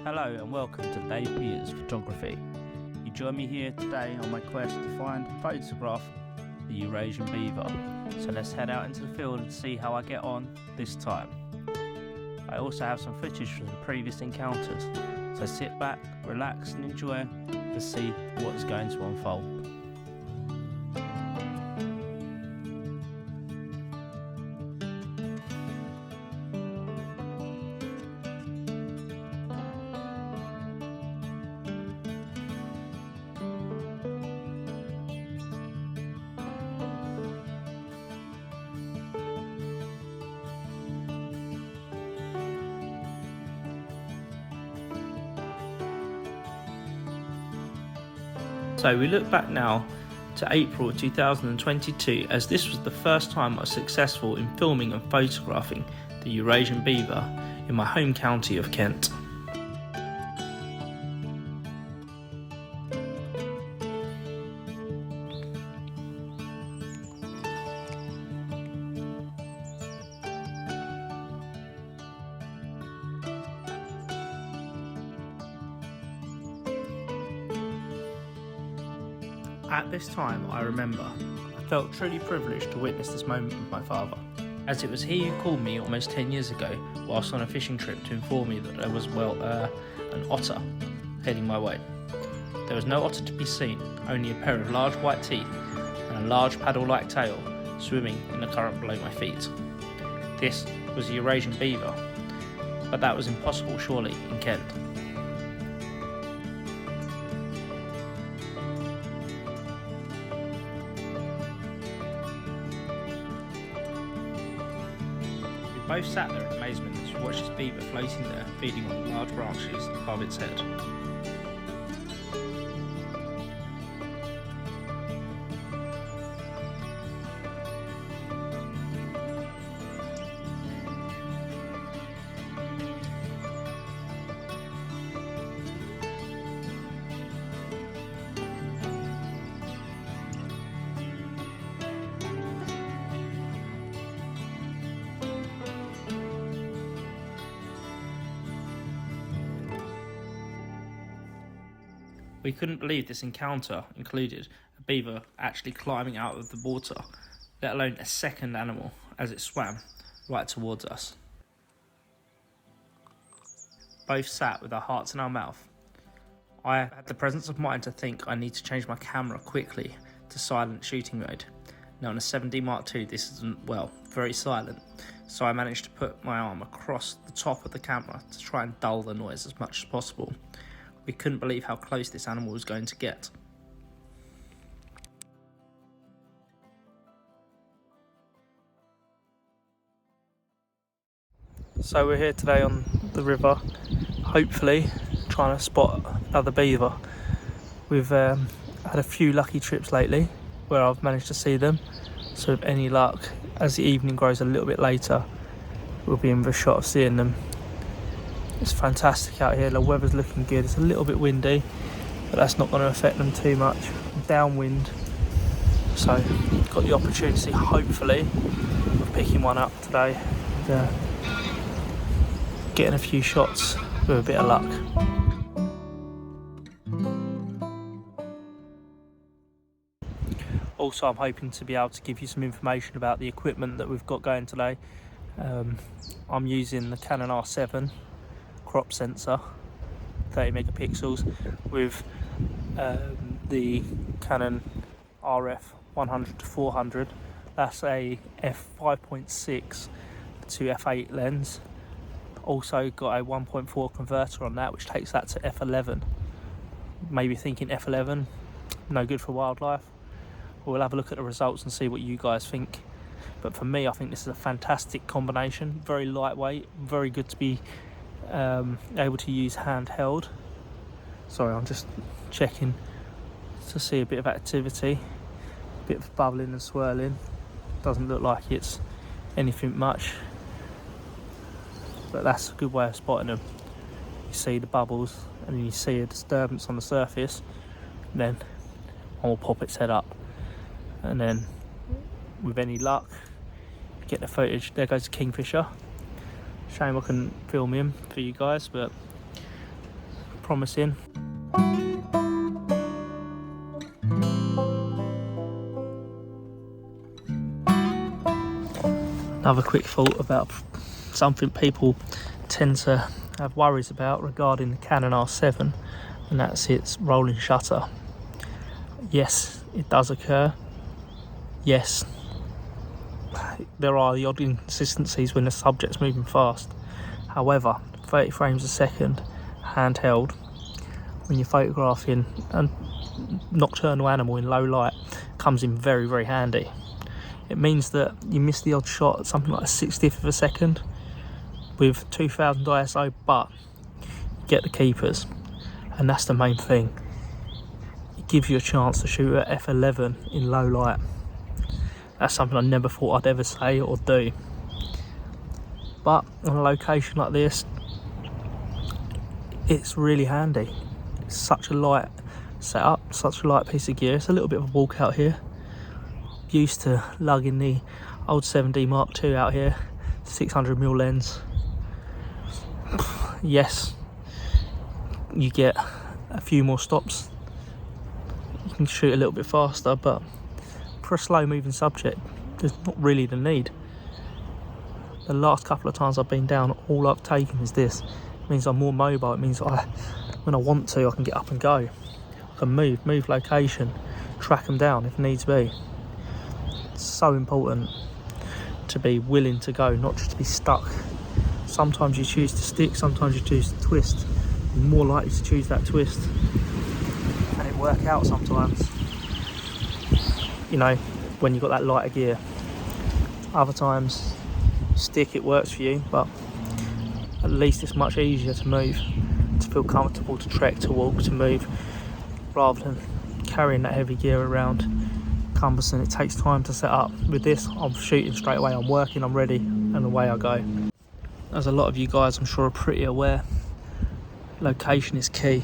Hello and welcome to Dave Peters Photography. You join me here today on my quest to find and photograph the Eurasian Beaver. So let's head out into the field and see how I get on this time. I also have some footage from previous encounters, so sit back, relax and enjoy to see what is going to unfold. So we look back now to April 2022, as this was the first time I was successful in filming and photographing the Eurasian Beaver in my home county of Kent. At this time, I remember, I felt truly privileged to witness this moment with my father, as it was he who called me almost 10 years ago whilst on a fishing trip to inform me that there was, an otter heading my way. There was no otter to be seen, only a pair of large white teeth and a large paddle-like tail swimming in the current below my feet. This was the Eurasian Beaver, but that was impossible surely in Kent. We both sat there in amazement as we watched this beaver floating there, feeding on the large branches above its head. We couldn't believe this encounter included a beaver actually climbing out of the water, let alone a second animal as it swam right towards us. Both sat with our hearts in our mouth. I had the presence of mind to think I need to change my camera quickly to silent shooting mode. Now on a 7D Mark II this isn't, well, very silent, so I managed to put my arm across the top of the camera to try and dull the noise as much as possible. We couldn't believe how close this animal was going to get. So we're here today on the river, hopefully trying to spot another beaver. We've had a few lucky trips lately where I've managed to see them, so with any luck, as the evening grows a little bit later, we'll be in for a shot of seeing them. It's fantastic out here, the weather's looking good. It's a little bit windy, but that's not going to affect them too much. Downwind, so got the opportunity, hopefully, of picking one up today and getting a few shots with a bit of luck. Also, I'm hoping to be able to give you some information about the equipment that we've got going today. I'm using the Canon R7 crop sensor, 30 megapixels, with the Canon RF 100-400. That's a f5.6 to f8 lens. Also got a 1.4 converter on that, which takes that to f11. Maybe thinking f11 no good for wildlife. We'll have a look at the results and see what you guys think. But for me, I think this is a fantastic combination. Very lightweight, very good to be able to use handheld. Sorry, I'm just checking to see a bit of activity, a bit of bubbling and swirling. Doesn't look like it's anything much, but that's a good way of spotting them. You see the bubbles and then you see a disturbance on the surface, and then one will pop its head up, and then with any luck get the footage. There goes the kingfisher. Shame I couldn't film him for you guys, but promising. Another quick thought about something people tend to have worries about regarding the Canon R7, and that's its rolling shutter. Yes, it does occur. Yes, there are the odd inconsistencies when the subject's moving fast. However, 30 frames a second handheld, when you're photographing a nocturnal animal in low light, comes in very, very handy. It means that you miss the odd shot at something like a 60th of a second with 2000 ISO, but you get the keepers, and that's the main thing. It gives you a chance to shoot at f11 in low light. That's something I never thought I'd ever say or do. But on a location like this, it's really handy. It's such a light setup, such a light piece of gear. It's a little bit of a walk out here. Used to lugging the old 7D Mark II out here, 600mm lens. Yes, you get a few more stops. You can shoot a little bit faster, but for a slow moving subject, there's not really the need. The last couple of times I've been down, all I've taken is this. It means I'm more mobile. It means when I want to, I can get up and go. I can move location, track them down if needs be. It's so important to be willing to go, not just to be stuck. Sometimes you choose to stick, sometimes you choose to twist. You're more likely to choose that twist, and it work out sometimes. You know, when you've got that lighter gear. Other times, stick, it works for you, but at least it's much easier to move, to feel comfortable, to trek, to walk, to move, rather than carrying that heavy gear around. Cumbersome, it takes time to set up. With this, I'm shooting straight away, I'm working, I'm ready, and away I go. As a lot of you guys I'm sure are pretty aware, location is key.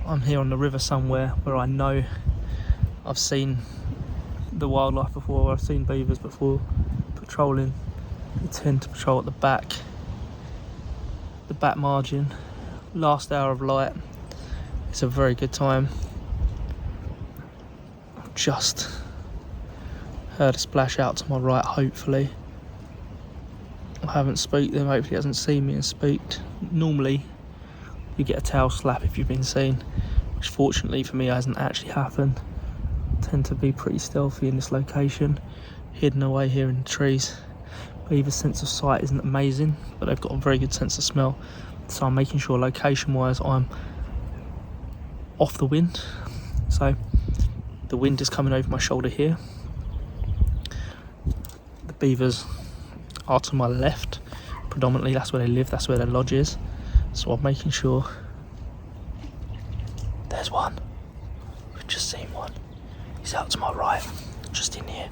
I'm here on the river somewhere where I know I've seen the wildlife before, I've seen beavers before patrolling. They tend to patrol at the back margin. Last hour of light, it's a very good time. I've just heard a splash out to my right, hopefully. I haven't spooked them, hopefully he hasn't seen me and spooked. Normally you get a tail slap if you've been seen, which fortunately for me hasn't actually happened. I tend to be pretty stealthy in this location, hidden away here in the trees. Beaver's sense of sight isn't amazing, but they've got a very good sense of smell, so I'm making sure location wise I'm off the wind. So the wind is coming over my shoulder here. The beavers are to my left, predominantly that's where they live, that's where their lodge is. So I'm making sure. There's one, we've just seen one. He's out to my right, just in here.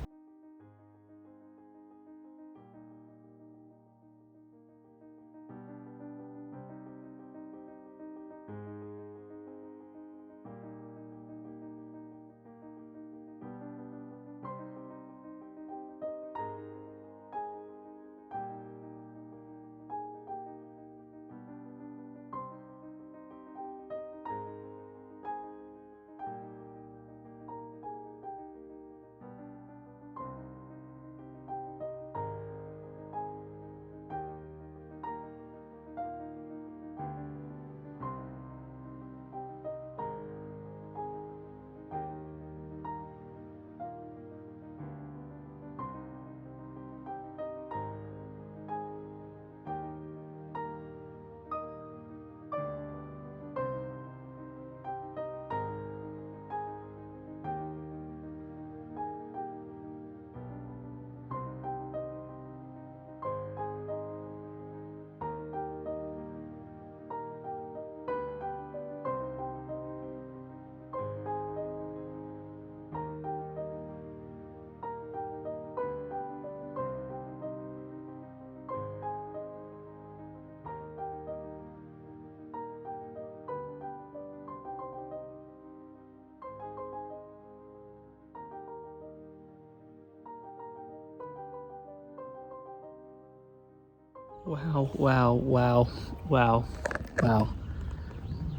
Wow.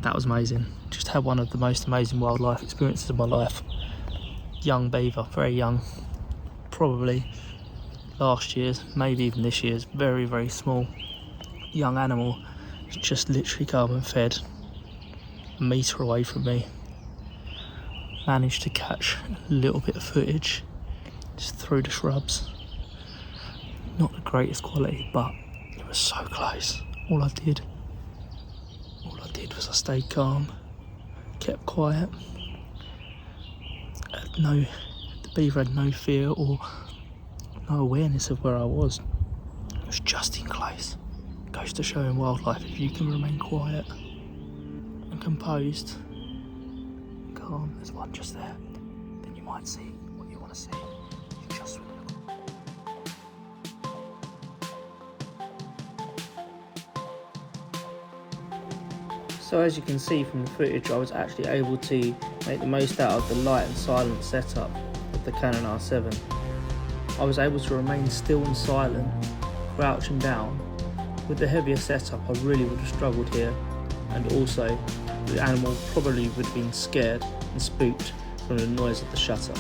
that was amazing. Just had one of the most amazing wildlife experiences of my life. Young beaver, very young, probably last year's, maybe even this year's, very, very small young animal. It's just literally come and fed a metre away from me. Managed to catch a little bit of footage just through the shrubs. Not the greatest quality, but it was so close. All I did was I stayed calm, kept quiet. The beaver had no fear or no awareness of where I was. It was just in close. Goes to show in wildlife, if you can remain quiet and composed and calm, there's one just there, then you might see what you want to see. You just swim in the So as you can see from the footage, I was actually able to make the most out of the light and silent setup of the Canon R7. I was able to remain still and silent, crouching down. With the heavier setup, I really would have struggled here, and also the animal probably would have been scared and spooked from the noise of the shutter.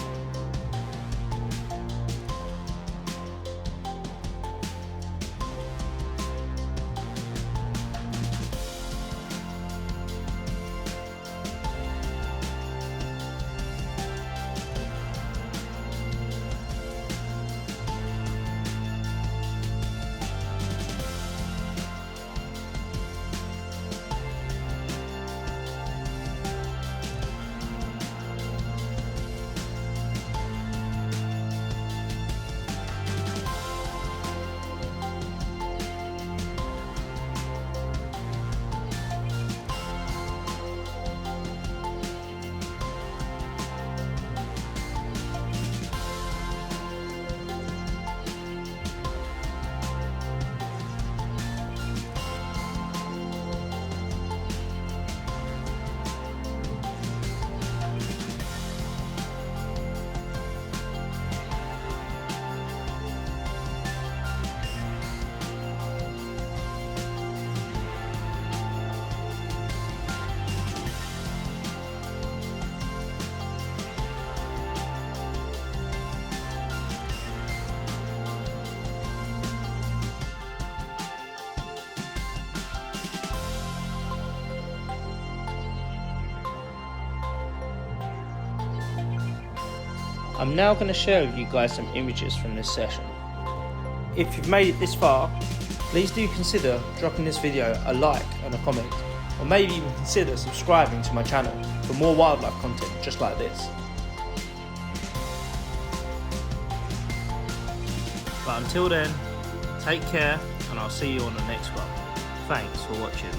I'm now going to share with you guys some images from this session. If you've made it this far, please do consider dropping this video a like and a comment, or maybe even consider subscribing to my channel for more wildlife content just like this. But until then, take care, and I'll see you on the next one. Thanks for watching.